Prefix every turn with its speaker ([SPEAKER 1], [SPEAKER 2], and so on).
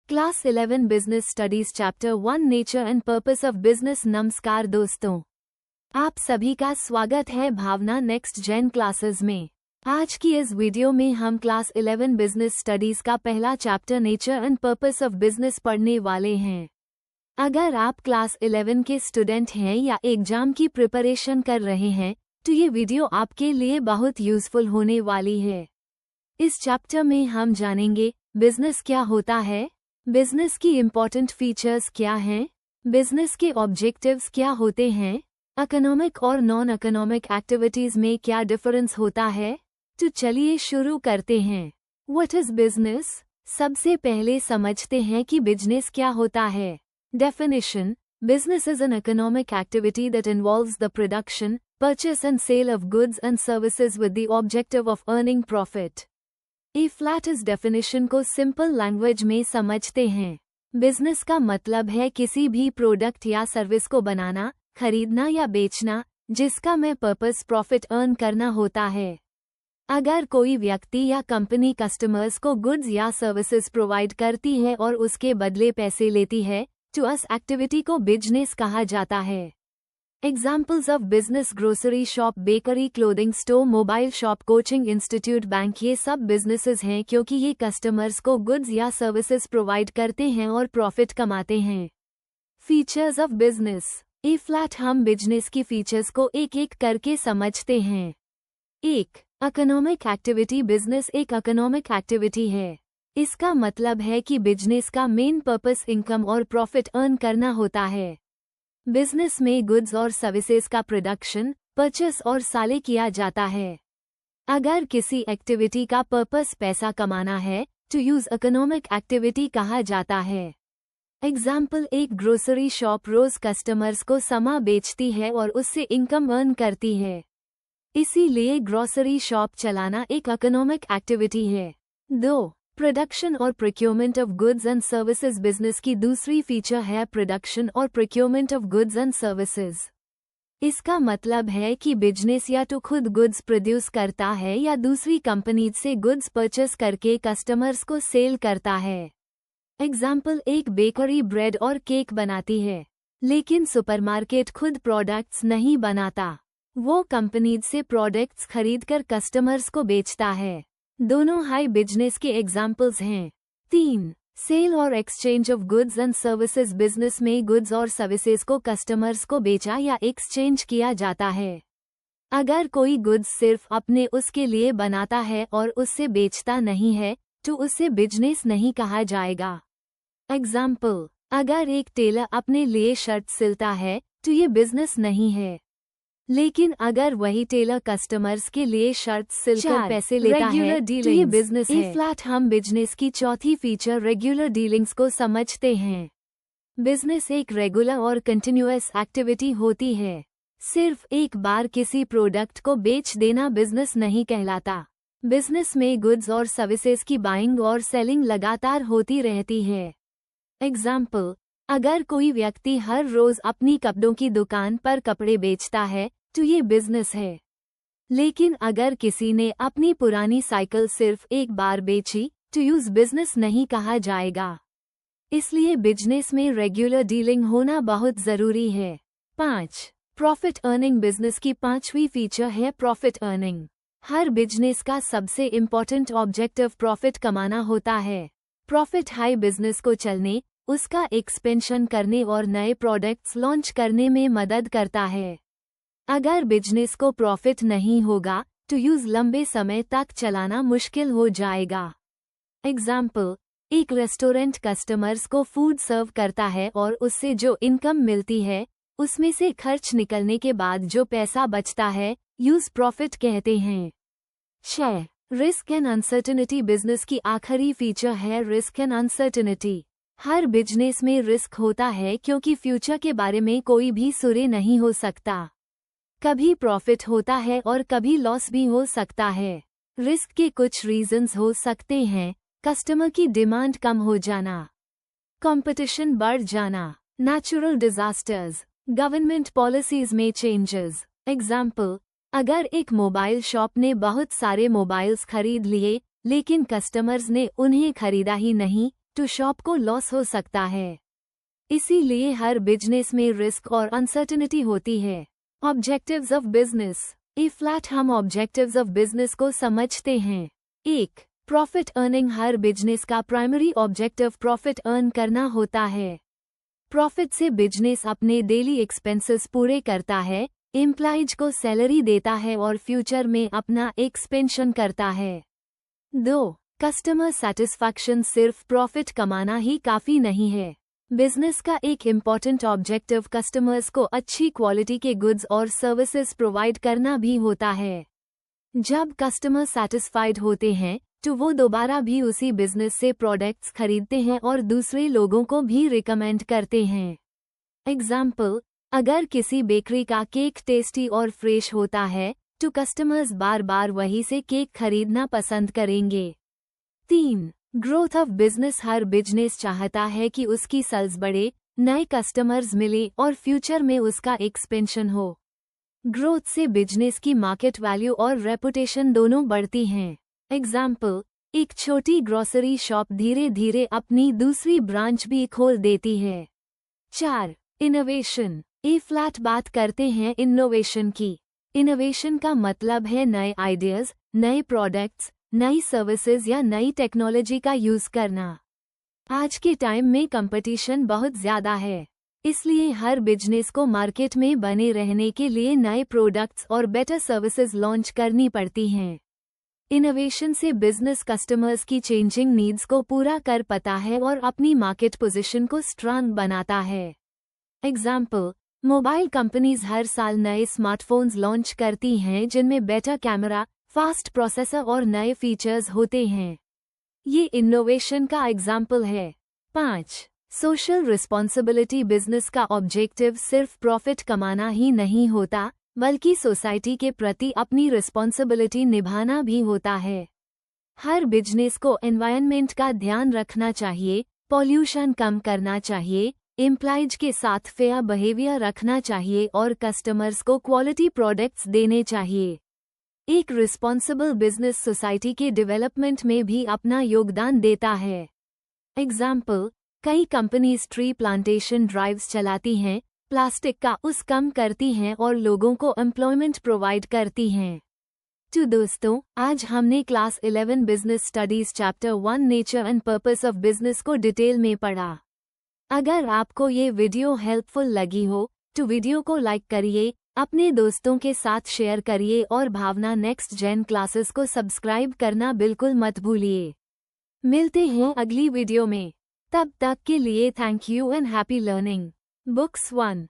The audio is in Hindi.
[SPEAKER 1] Class 11 business studies chapter 1 nature and purpose of business. नमस्कार दोस्तों, आप सभी का स्वागत है भावना नेक्स्ट जेन क्लासेस में। आज की इस वीडियो में हम क्लास 11 बिजनेस स्टडीज का पहला chapter nature and purpose of business पढ़ने वाले हैं। अगर आप क्लास 11 के स्टूडेंट हैं या एग्जाम की प्रिपरेशन कर रहे हैं तो ये वीडियो आपके लिए बहुत यूजफुल होने वाली है। इस चैप्टर में हम जानेंगे बिजनेस क्या होता है, बिजनेस की इम्पोर्टेंट फीचर्स क्या हैं, बिजनेस के ऑब्जेक्टिव्स क्या होते हैं, इकोनॉमिक और नॉन इकोनॉमिक एक्टिविटीज में क्या डिफरेंस होता है। तो चलिए शुरू करते हैं। What is business? सबसे पहले समझते हैं कि बिजनेस क्या होता है। Definition: business is an economic activity that involves the production, purchase and sale of goods and services with the objective of earning profit। A flat इस डेफिनेशन को सिंपल लैंग्वेज में समझते हैं। बिजनेस का मतलब है किसी भी प्रोडक्ट या सर्विस को बनाना, खरीदना या बेचना जिसका में पर्पस प्रॉफिट अर्न करना होता है। अगर कोई व्यक्ति या कंपनी कस्टमर्स को गुड्स या सर्विसेज प्रोवाइड करती है और उसके बदले पैसे लेती है तो उस एक्टिविटी को बिजनेस कहा जाता है। Examples of business: grocery shop, bakery, clothing store, mobile shop, coaching institute, bank. ये सब बिजनेसेस हैं क्योंकि ये कस्टमर्स को गुड्स या सर्विसेज प्रोवाइड करते हैं और प्रॉफिट कमाते हैं। Features of business. A flat हम बिजनेस की फीचर्स को एक एक करके समझते हैं। 1. Economic activity. बिजनेस एक इकोनॉमिक एक्टिविटी है। इसका मतलब है कि बिजनेस का मेन पर्पस इनकम और प्रॉफिट अर्न करना होता है। बिजनेस में गुड्स और सर्विसेज का प्रोडक्शन, परचेस और सेल किया जाता है। अगर किसी एक्टिविटी का पर्पस पैसा कमाना है तो यूज इकोनॉमिक एक्टिविटी कहा जाता है। एग्जाम्पल: एक ग्रोसरी शॉप रोज कस्टमर्स को सामान बेचती है और उससे इनकम अर्न करती है, इसीलिए ग्रोसरी शॉप चलाना एक इकोनॉमिक एक्टिविटी है। 2. प्रोडक्शन और procurement of goods and services. Business की दूसरी फीचर है प्रोडक्शन और procurement of goods and services. इसका मतलब है कि बिजनेस या तो खुद गुड्स प्रोड्यूस करता है या दूसरी कंपनी से गुड्स परचेस करके कस्टमर्स को सेल करता है। एग्जाम्पल: एक बेकरी ब्रेड और केक बनाती है लेकिन सुपरमार्केट खुद प्रोडक्ट्स नहीं बनाता, वो कंपनी से प्रोडक्ट्स खरीदकर कस्टमर्स को बेचता है। दोनों हाई बिजनेस के एग्जाम्पल्स हैं। 3. सेल और exchange of goods and services. Business में गुड्स और सर्विसेज को कस्टमर्स को बेचा या एक्सचेंज किया जाता है। अगर कोई गुड्स सिर्फ अपने उसके लिए बनाता है और उससे बेचता नहीं है तो उसे बिजनेस नहीं कहा जाएगा। एग्जाम्पल: अगर एक टेलर अपने लिए शर्ट सिलता है तो ये बिजनेस नहीं है, लेकिन अगर वही टेलर कस्टमर्स के लिए शर्ट सिलकर पैसे लेता है तो ये बिजनेस है। फ्लैट हम बिजनेस की चौथी फीचर रेगुलर डीलिंग्स को समझते हैं। बिजनेस एक रेगुलर और कंटिन्यूअस एक्टिविटी होती है। सिर्फ एक बार किसी प्रोडक्ट को बेच देना बिजनेस नहीं कहलाता। बिजनेस में गुड्स और सर्विसेज की बाइंग और सेलिंग लगातार होती रहती है। एग्जाम्पल: अगर कोई व्यक्ति हर रोज अपनी कपड़ों की दुकान पर कपड़े बेचता है तो ये बिजनेस है, लेकिन अगर किसी ने अपनी पुरानी साइकिल सिर्फ एक बार बेची तो यूज बिजनेस नहीं कहा जाएगा। इसलिए बिजनेस में रेगुलर डीलिंग होना बहुत जरूरी है। 5. Profit earning. बिजनेस की पांचवी फीचर है प्रॉफिट अर्निंग। हर बिजनेस का सबसे इम्पोर्टेंट ऑब्जेक्टिव प्रॉफिट कमाना होता है। प्रॉफिट हाई बिजनेस को चलने, उसका एक्सपेंशन करने और नए प्रोडक्ट्स लॉन्च करने में मदद करता है। अगर बिजनेस को प्रॉफिट नहीं होगा तो यूज लंबे समय तक चलाना मुश्किल हो जाएगा। एग्जाम्पल: एक रेस्टोरेंट कस्टमर्स को फूड सर्व करता है और उससे जो इनकम मिलती है उसमें से खर्च निकलने के बाद जो पैसा बचता है यूज प्रॉफिट कहते हैं। 6. Risk and uncertainty. बिजनेस की आखिरी फीचर है risk and uncertainty. Her business में रिस्क होता है क्योंकि फ्यूचर के बारे में कोई भी सुरे नहीं हो सकता। कभी प्रॉफिट होता है और कभी लॉस भी हो सकता है। रिस्क के कुछ रीजंस हो सकते हैं: कस्टमर की डिमांड कम हो जाना, कंपटीशन बढ़ जाना, नेचुरल डिजास्टर्स, गवर्नमेंट पॉलिसीज में चेंजेस। एग्जाम्पल: अगर एक मोबाइल शॉप ने बहुत सारे मोबाइल्स खरीद लिए लेकिन कस्टमर्स ने उन्हें खरीदा ही नहीं टू शॉप को लॉस हो सकता है। इसीलिए हर बिजनेस में रिस्क और अनसर्टेनिटी होती है। Objectives of business. फ्लैट हम ऑब्जेक्टिव्स ऑफ बिजनेस को समझते हैं। 1. Profit earning. हर बिजनेस का प्राइमरी ऑब्जेक्टिव प्रॉफिट अर्न करना होता है। प्रॉफिट से बिजनेस अपने डेली एक्सपेंसेस पूरे करता है, एम्प्लॉइज को सैलरी देता है और फ्यूचर में अपना एक्सपेंशन करता है। 2. Customer satisfaction. सिर्फ प्रॉफिट कमाना ही काफी नहीं है। बिजनेस का एक इम्पॉर्टेंट ऑब्जेक्टिव कस्टमर्स को अच्छी क्वालिटी के गुड्स और सर्विसेज प्रोवाइड करना भी होता है। जब कस्टमर सेटिस्फाइड होते हैं तो वो दोबारा भी उसी बिजनेस से प्रोडक्ट्स खरीदते हैं और दूसरे लोगों को भी रिकमेंड करते हैं। एग्जाम्पल, अगर किसी बेकरी का केक टेस्टी और फ्रेश होता है तो कस्टमर्स बार बार वहीं से केक खरीदना पसंद करेंगे। 3. Growth of business. Her business चाहता है कि उसकी सेल्स बढ़े, नए कस्टमर्स मिले और फ्यूचर में उसका एक्सपेंशन हो। ग्रोथ से बिजनेस की मार्केट वैल्यू और रेपुटेशन दोनों बढ़ती हैं। एग्जाम्पल, एक छोटी ग्रोसरी शॉप धीरे धीरे अपनी दूसरी ब्रांच भी खोल देती है। 4. इनोवेशन। फ्लैट बात करते हैं इनोवेशन की। इनोवेशन का मतलब है नए आइडियाज, नए प्रोडक्ट्स, नई सर्विसेज या नई टेक्नोलॉजी का यूज करना। आज के टाइम में कंपटीशन बहुत ज्यादा है, इसलिए हर बिजनेस को मार्केट में बने रहने के लिए नए प्रोडक्ट्स और बेटर सर्विसेज लॉन्च करनी पड़ती हैं। इनोवेशन से बिजनेस कस्टमर्स की चेंजिंग नीड्स को पूरा कर पाता है और अपनी मार्केट पोजीशन को स्ट्रांग बनाता है। एग्जाम्पल, मोबाइल कंपनीज हर साल नए स्मार्टफोन्स लॉन्च करती हैं जिनमें बेटर कैमरा, फास्ट प्रोसेसर और नए फीचर्स होते हैं। ये इनोवेशन का एग्जाम्पल है। 5. Social responsibility. बिजनेस का ऑब्जेक्टिव सिर्फ प्रॉफिट कमाना ही नहीं होता, बल्कि सोसाइटी के प्रति अपनी रिस्पॉन्सिबिलिटी निभाना भी होता है। हर बिजनेस को एनवायरनमेंट का ध्यान रखना चाहिए, पॉल्यूशन कम करना चाहिए, एम्प्लॉइज के साथ फेयर बिहेवियर रखना चाहिए और कस्टमर्स को क्वालिटी प्रोडक्ट्स देने चाहिए। एक रिस्पॉन्सिबल बिजनेस सोसाइटी के डेवलपमेंट में भी अपना योगदान देता है। एग्जाम्पल, कई कंपनीज ट्री प्लांटेशन ड्राइव्स चलाती हैं, प्लास्टिक का यूज कम करती हैं और लोगों को एम्प्लॉयमेंट प्रोवाइड करती हैं। तो दोस्तों, आज हमने class 11 business studies chapter 1 nature and purpose of business को डिटेल में पढ़ा। अगर आपको ये वीडियो हेल्पफुल लगी हो तो वीडियो को लाइक करिए, अपने दोस्तों के साथ शेयर करिए और भावना नेक्स्ट जेन क्लासेस को सब्सक्राइब करना बिल्कुल मत भूलिए। मिलते हैं अगली वीडियो में, तब तक के लिए thank you and happy learning. Books 1।